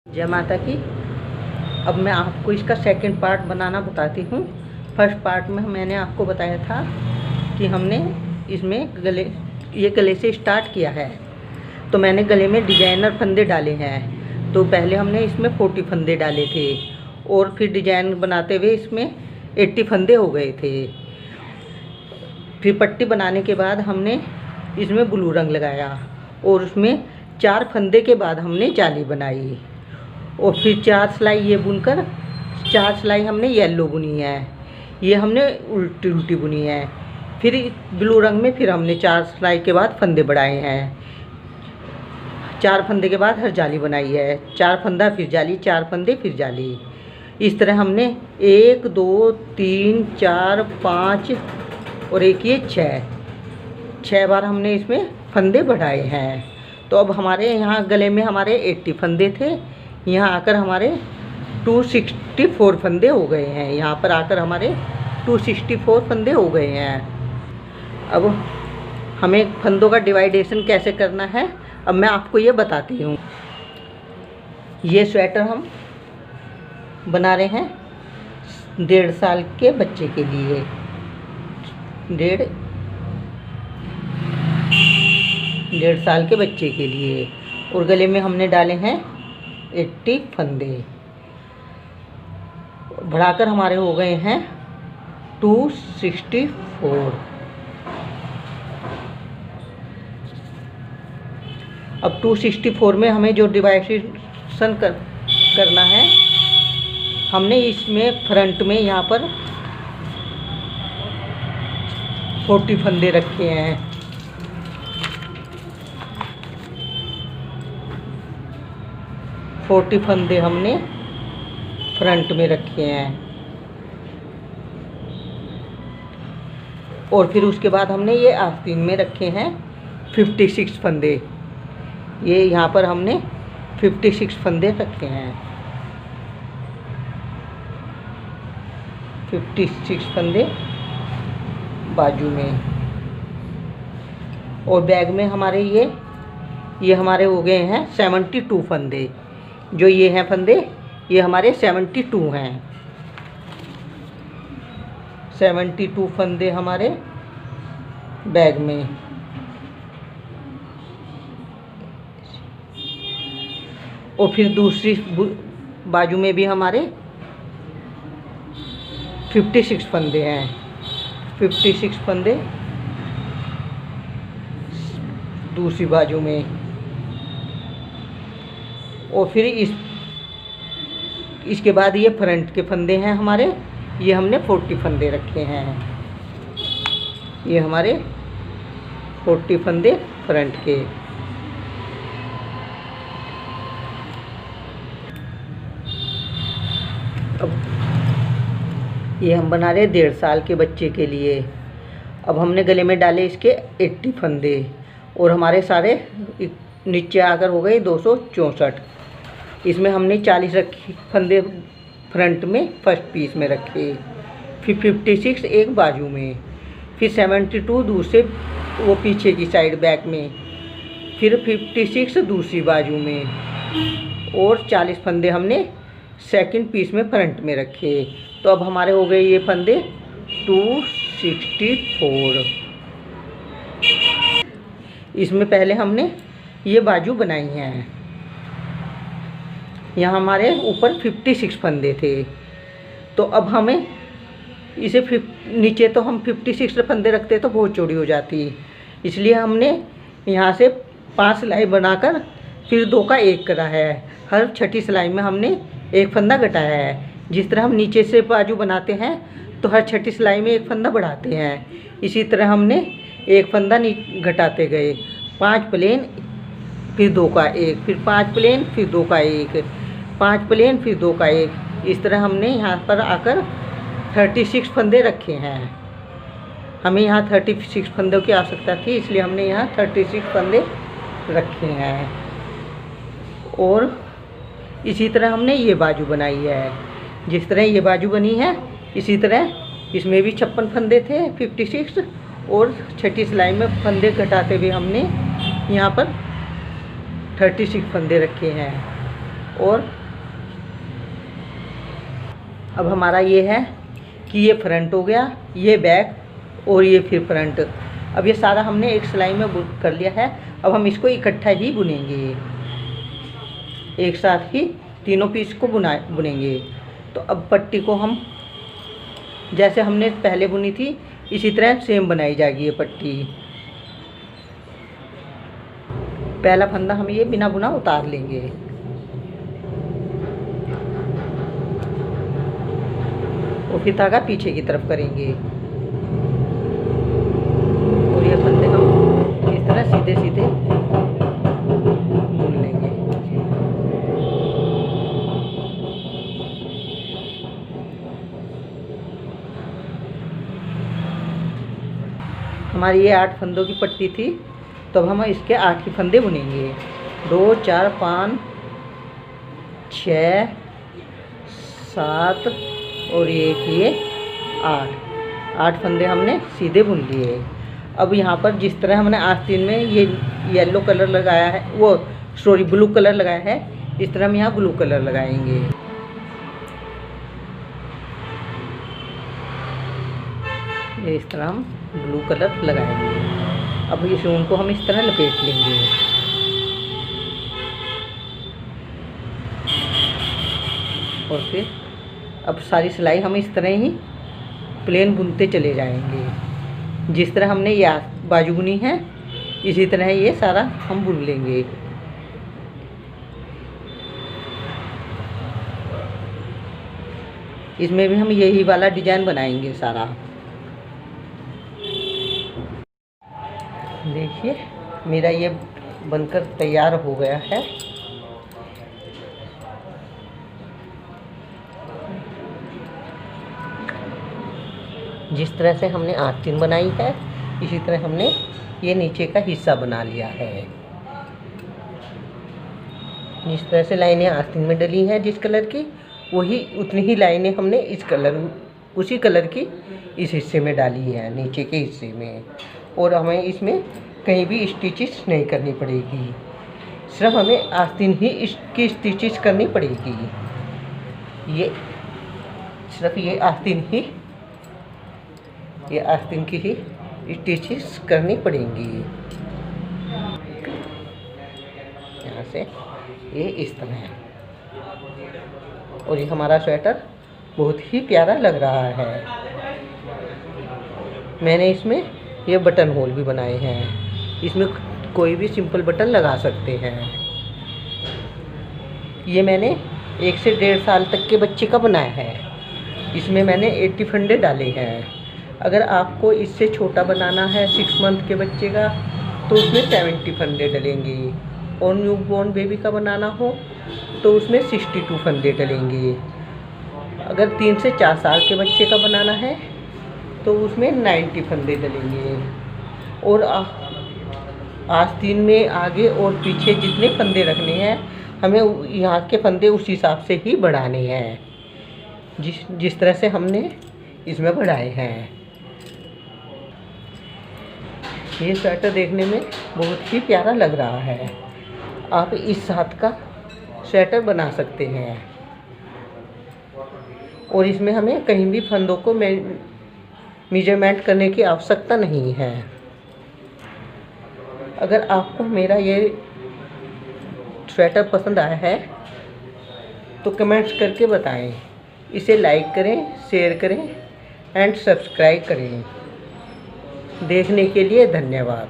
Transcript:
जय माता की। अब मैं आपको इसका सेकंड पार्ट बनाना बताती हूँ। फर्स्ट पार्ट में मैंने आपको बताया था कि हमने इसमें गले से स्टार्ट किया है। तो मैंने गले में डिजाइनर फंदे डाले हैं। तो पहले हमने इसमें 40 फंदे डाले थे और फिर डिजाइन बनाते हुए इसमें 80 फंदे हो गए थे। फिर पट्टी बनाने के बाद हमने इसमें ब्लू रंग लगाया और उसमें 4 फंदे के बाद हमने जाली बनाई और फिर 4 सिलाई ये बुनकर 4 सिलाई हमने येलो बुनी है। ये हमने उल्टी उल्टी बुनी है। फिर ब्लू रंग में फिर हमने 4 सिलाई के बाद फंदे बढ़ाए हैं। 4 फंदे के बाद हर जाली बनाई है। 4 फंदा फिर जाली, 4 फंदे फिर जाली। इस तरह हमने 1 2 3 4 5 और एक ये 6 बार हमने इसमें फंदे बढ़ाए हैं। तो अब हमारे यहाँ गले में हमारे 80 फंदे थे, यहाँ आकर हमारे 264 फंदे हो गए हैं। यहाँ पर आकर हमारे 264 फंदे हो गए हैं। अब हमें फंदों का डिवाइडेशन कैसे करना है अब मैं आपको ये बताती हूँ। ये स्वेटर हम बना रहे हैं 1.5 साल के बच्चे के लिए। 1.5 साल के बच्चे के लिए और गले में हमने डाले हैं 80 फंदे। बढ़ाकर हमारे हो गए हैं 264। अब 264 में हमें जो डिवाइडेशन करना है, हमने इसमें फ्रंट में यहाँ पर 40 फंदे रखे हैं। 40 फंदे हमने फ्रंट में रखे हैं और फिर उसके बाद हमने ये आस्तीन में रखे हैं 56 फंदे। ये यहाँ पर हमने 56 फंदे रखे हैं। 56 फंदे बाजू में और बैग में हमारे ये हमारे हो गए हैं 72 फंदे। जो ये हैं फंदे ये हमारे 72 हैं। 72 फंदे हमारे बैग में। और फिर दूसरी बाजू में भी हमारे 56 फंदे हैं। 56 फंदे दूसरी बाजू में। और फिर इसके बाद ये फ्रंट के फंदे हैं हमारे। ये हमने 40 फंदे रखे हैं। ये हमारे 40 फंदे फ्रंट के। अब ये हम बना रहे 1.5 साल के बच्चे के लिए। अब हमने गले में डाले इसके 80 फंदे और हमारे सारे नीचे आकर हो गए 264। इसमें हमने 40 फंदे फ्रंट में फर्स्ट पीस में रखे। फिर 56 एक बाजू में। फिर 72 दूसरे वो पीछे की साइड बैक में। फिर 56 दूसरी बाजू में और 40 फंदे हमने सेकंड पीस में फ्रंट में रखे। तो अब हमारे हो गए ये फंदे 264। इसमें पहले हमने ये बाजू बनाई हैं। यहाँ हमारे ऊपर 56 फंदे थे। तो अब हमें इसे नीचे तो हम 56 फंदे रखते तो बहुत चौड़ी हो जाती, इसलिए हमने यहाँ से 5 सिलाई बनाकर फिर 2 का 1 करा है। हर छठी सिलाई में हमने 1 फंदा घटाया है। जिस तरह हम नीचे से बाजू बनाते हैं तो हर छठी सिलाई में 1 फंदा बढ़ाते हैं, इसी तरह हमने 1 फंदा घटाते गए। 5 प्लेन फिर 2 का 1, फिर 5 प्लेन फिर 2 का 1, 5 प्लेन फिर 2 का 1। इस तरह हमने यहाँ पर आकर 36 फंदे रखे हैं। हमें यहाँ 36 फंदों की आवश्यकता थी, इसलिए हमने यहाँ 36 फंदे रखे हैं। और इसी तरह हमने ये बाजू बनाई है। जिस तरह ये बाजू बनी है इसी तरह इसमें भी 56 फंदे थे 56 और छठी सिलाई में फंदे घटाते हुए हमने यहाँ पर 36 फंदे रखे हैं और अब हमारा ये है कि ये फ्रंट हो गया, ये बैक और ये फिर फ्रंट। अब ये सारा हमने एक सिलाई में बुन कर लिया है। अब हम इसको इकट्ठा ही बुनेंगे, एक साथ ही तीनों पीस को बुनेंगे। तो अब पट्टी को हम जैसे हमने पहले बुनी थी इसी तरह सेम बनाई जाएगी ये पट्टी। पहला फंदा हम ये बिना बुना उतार लेंगे और फिर धागा पीछे की तरफ करेंगे और ये फंदे हम इस तरह सीधे सीधे बुन लेंगे। हमारी ये 8 फंदों की पट्टी थी, तो अब हम इसके 8 ही फंदे बुनेंगे। 2 4 5 6 7 और ये 8 फंदे हमने सीधे बुन लिए। अब यहाँ पर जिस तरह हमने आस्तीन में ये येलो कलर लगाया है, वो सॉरी ब्लू कलर लगाया है, इस तरह हम यहाँ ब्लू कलर लगाएंगे। ये इस तरह हम ब्लू कलर लगाएंगे। अब इस ऊन को हम इस तरह लपेट लेंगे और फिर अब सारी सिलाई हम इस तरह ही प्लेन बुनते चले जाएंगे। जिस तरह हमने ये बाजू बुनी है इसी तरह ये सारा हम बुन लेंगे। इसमें भी हम यही वाला डिजाइन बनाएंगे सारा। देखिए मेरा ये बनकर तैयार हो गया है। जिस तरह से हमने आस्तीन बनाई है इसी तरह हमने ये नीचे का हिस्सा बना लिया है। जिस तरह से लाइनें आस्तीन में डली हैं जिस कलर की, वही उतनी ही लाइनें हमने उसी कलर की इस हिस्से में डाली है, नीचे के हिस्से में। और हमें इसमें कहीं भी स्टिचेस नहीं करनी पड़ेगी, सिर्फ हमें आस्तीन ही इसकी स्टिचेस करनी पड़ेगी। ये सिर्फ ये आस्तीन की ही स्टिचेस करनी पड़ेंगी। यहाँ से ये इस तरह है और ये हमारा स्वेटर बहुत ही प्यारा लग रहा है। मैंने इसमें ये बटन होल भी बनाए हैं, इसमें कोई भी सिंपल बटन लगा सकते हैं। ये मैंने 1 से 1.5 साल तक के बच्चे का बनाया है। इसमें मैंने 80 फंदे डाले हैं। अगर आपको इससे छोटा बनाना है 6 मंथ के बच्चे का तो उसमें 70 फंदे डलेंगे, और न्यू बॉर्न बेबी का बनाना हो तो उसमें 62 फंदे डलेंगे। अगर 3 से 4 साल के बच्चे का बनाना है तो उसमें 90 फंदे डलेंगे। और आस्तीन में आगे और पीछे जितने फंदे रखने हैं हमें यहाँ के फंदे उस हिसाब से ही बढ़ाने हैं, जिस तरह से हमने इसमें बढ़ाए हैं। ये स्वेटर देखने में बहुत ही प्यारा लग रहा है। आप इस हाथ का स्वेटर बना सकते हैं और इसमें हमें कहीं भी फंदों को मेजरमेंट करने की आवश्यकता नहीं है। अगर आपको मेरा ये स्वेटर पसंद आया है तो कमेंट्स करके बताएं। इसे लाइक करें, शेयर करें एंड सब्सक्राइब करें। देखने के लिए धन्यवाद।